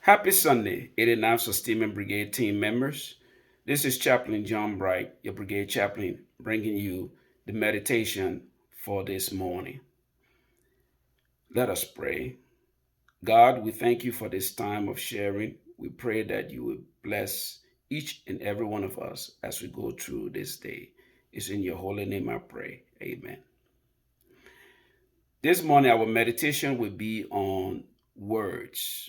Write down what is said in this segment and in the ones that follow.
Happy Sunday, 89th Sustainment Brigade team members. This is Chaplain John Bright, your brigade chaplain, bringing you the meditation for this morning. Let us pray. God, we thank you for this time of sharing. We pray that you will bless each and every one of us as we go through this day. It's in your holy name I pray. Amen. This morning, our meditation will be on words.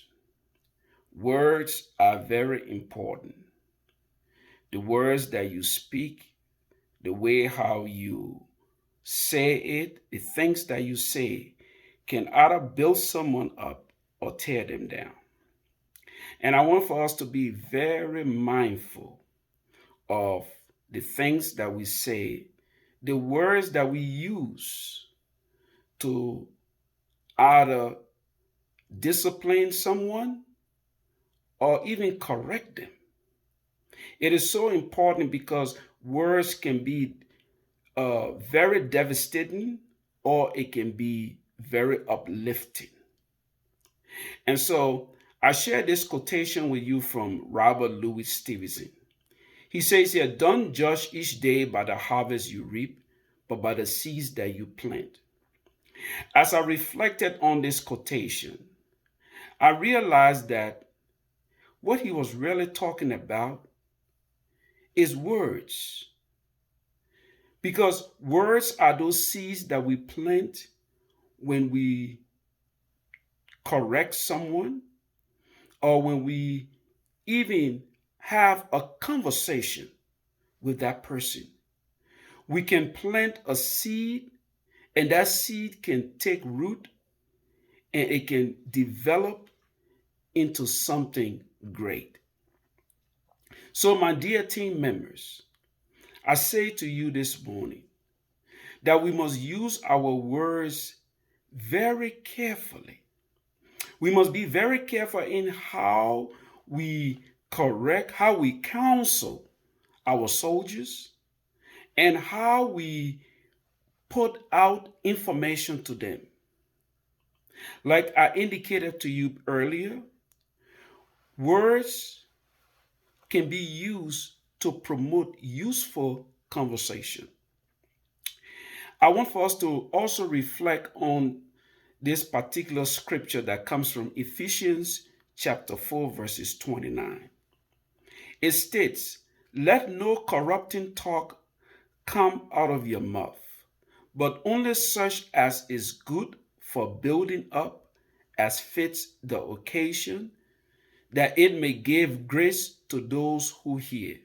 Words are very important. The words that you speak, the way how you say it, the things that you say can either build someone up or tear them down. And I want for us to be very mindful of the things that we say, the words that we use to either discipline someone or even correct them. It is so important because words can be very devastating or it can be very uplifting. And so I share this quotation with you from Robert Louis Stevenson. He says here, don't judge each day by the harvest you reap, but by the seeds that you plant. As I reflected on this quotation, I realized that what he was really talking about is words. Because words are those seeds that we plant when we correct someone or when we even have a conversation with that person. We can plant a seed and that seed can take root and it can develop into something great. So, my dear team members, I say to you this morning that we must use our words very carefully. We must be very careful in how we correct, how we counsel our soldiers, and how we put out information to them. Like I indicated to you earlier, words can be used to promote useful conversation. I want for us to also reflect on this particular scripture that comes from Ephesians chapter 4, verses 29. It states, let no corrupting talk come out of your mouth, but only such as is good for building up as fits the occasion, that it may give grace to those who hear.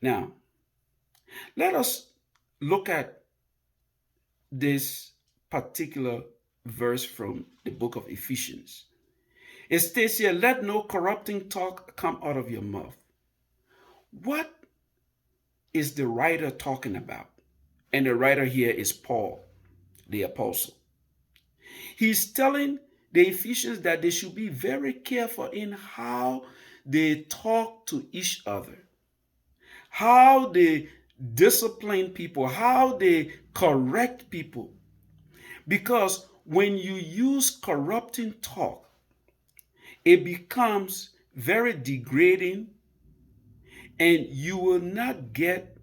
Now, let us look at this particular verse from the book of Ephesians. It states here, let no corrupting talk come out of your mouth. What is the writer talking about? And the writer here is Paul, the apostle. He's telling the Ephesians that they should be very careful in how they talk to each other, how they discipline people, how they correct people. Because when you use corrupting talk, it becomes very degrading and you will not get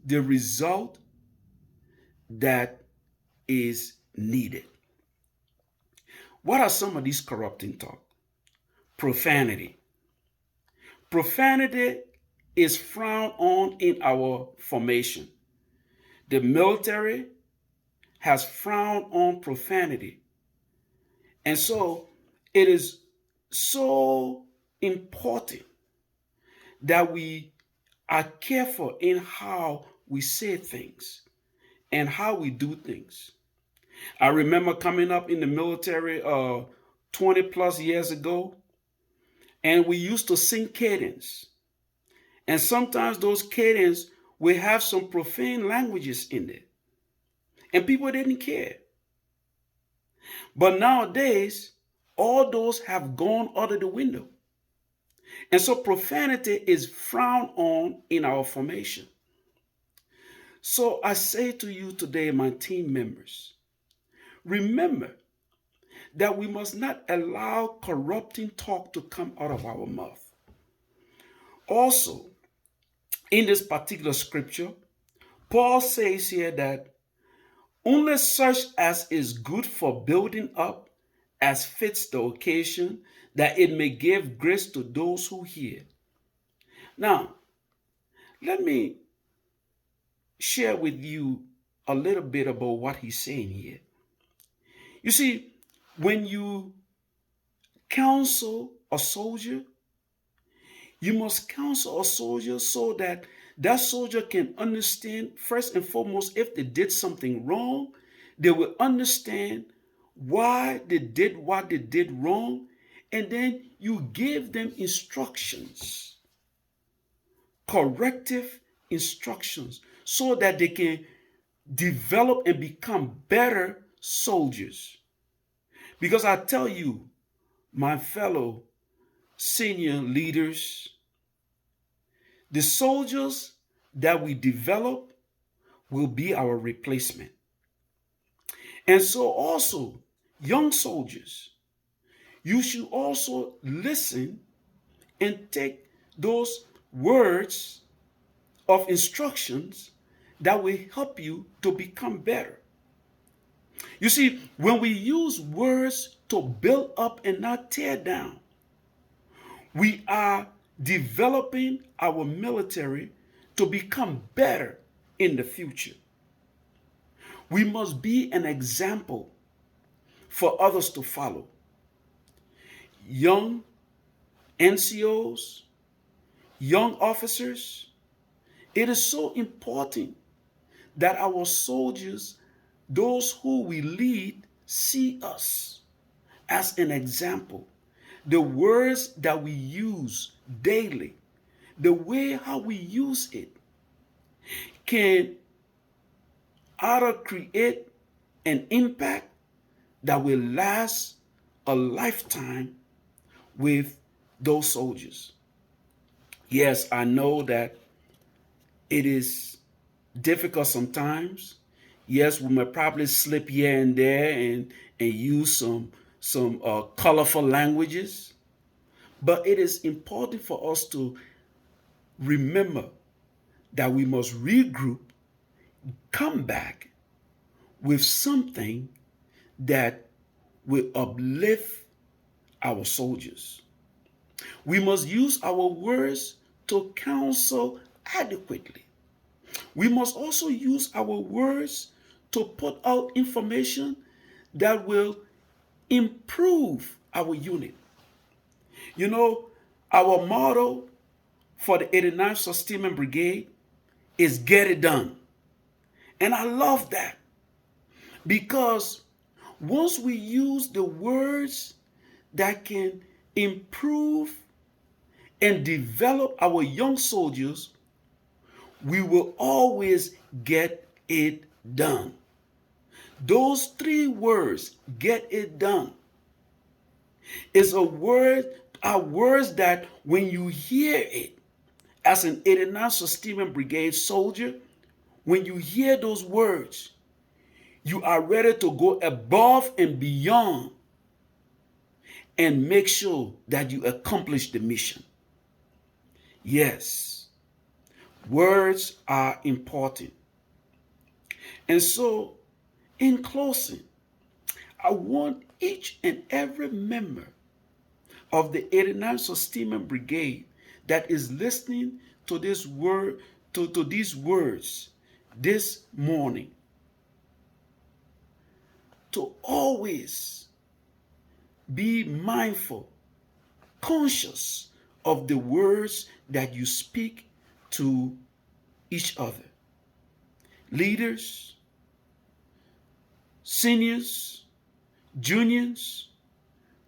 the result that is needed. What are some of these corrupting talk? Profanity. Profanity is frowned on in our formation. The military has frowned on profanity. And so it is so important that we are careful in how we say things and how we do things. I remember coming up in the military 20 plus years ago, and we used to sing cadence. And sometimes those cadence will have some profane languages in it. And people didn't care. But nowadays, all those have gone out of the window. And so profanity is frowned on in our formation. So I say to you today, my team members, remember that we must not allow corrupting talk to come out of our mouth. Also, in this particular scripture, Paul says here that only such as is good for building up as fits the occasion, that it may give grace to those who hear. Now, let me share with you a little bit about what he's saying here. You see, when you counsel a soldier, you must counsel a soldier so that that soldier can understand, first and foremost, if they did something wrong, they will understand why they did what they did wrong, and then you give them instructions, corrective instructions, so that they can develop and become better soldiers. Because I tell you, my fellow senior leaders, the soldiers that we develop will be our replacement. And so, also, young soldiers, you should also listen and take those words of instructions that will help you to become better. You see, when we use words to build up and not tear down, we are developing our military to become better in the future. We must be an example for others to follow. Young NCOs, young officers, it is so important that our soldiers, those who we lead, see us as an example. The words that we use daily, the way how we use it, can either create an impact that will last a lifetime with those soldiers. Yes, I know that it is difficult sometimes. Yes, we may probably slip here and there and use some colorful languages, but it is important for us to remember that we must regroup, come back with something that will uplift our soldiers. We must use our words to counsel adequately. We must also use our words to put out information that will improve our unit. You know, our motto for the 89th Sustainment Brigade is get it done. And I love that because once we use the words that can improve and develop our young soldiers, we will always get it done. Those three words, get it done, are words that when you hear it as an 89th Sustainment Brigade soldier, when you hear those words, you are ready to go above and beyond and make sure that you accomplish the mission. Yes, words are important. And so, in closing, I want each and every member of the 89th Sustainment Brigade that is listening to this word, to these words this morning, to always be mindful, conscious of the words that you speak to each other. Leaders, seniors, juniors,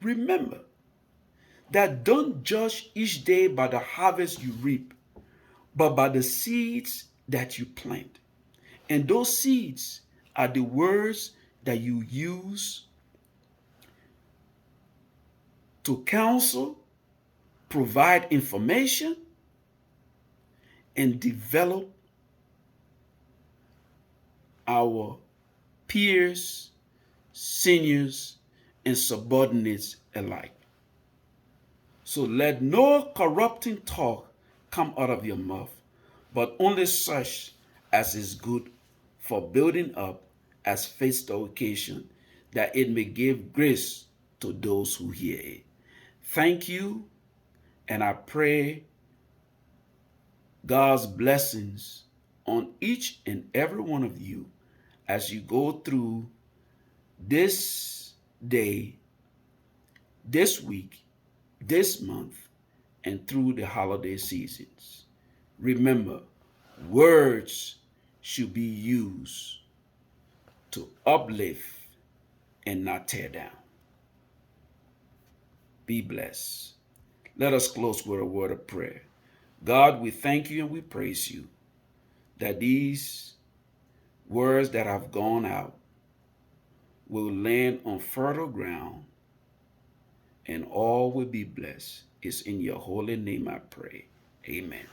remember that don't judge each day by the harvest you reap, but by the seeds that you plant. And those seeds are the words that you use to counsel, provide information, and develop our peers, seniors, and subordinates alike. So let no corrupting talk come out of your mouth, but only such as is good for building up as fits the occasion, that it may give grace to those who hear it. Thank you, and I pray God's blessings on each and every one of you as you go through this day, this week, this month, and through the holiday seasons. Remember, words should be used to uplift and not tear down. Be blessed. Let us close with a word of prayer. God, we thank you and we praise you that these words that have gone out will land on fertile ground and all will be blessed. It's in your holy name I pray. Amen.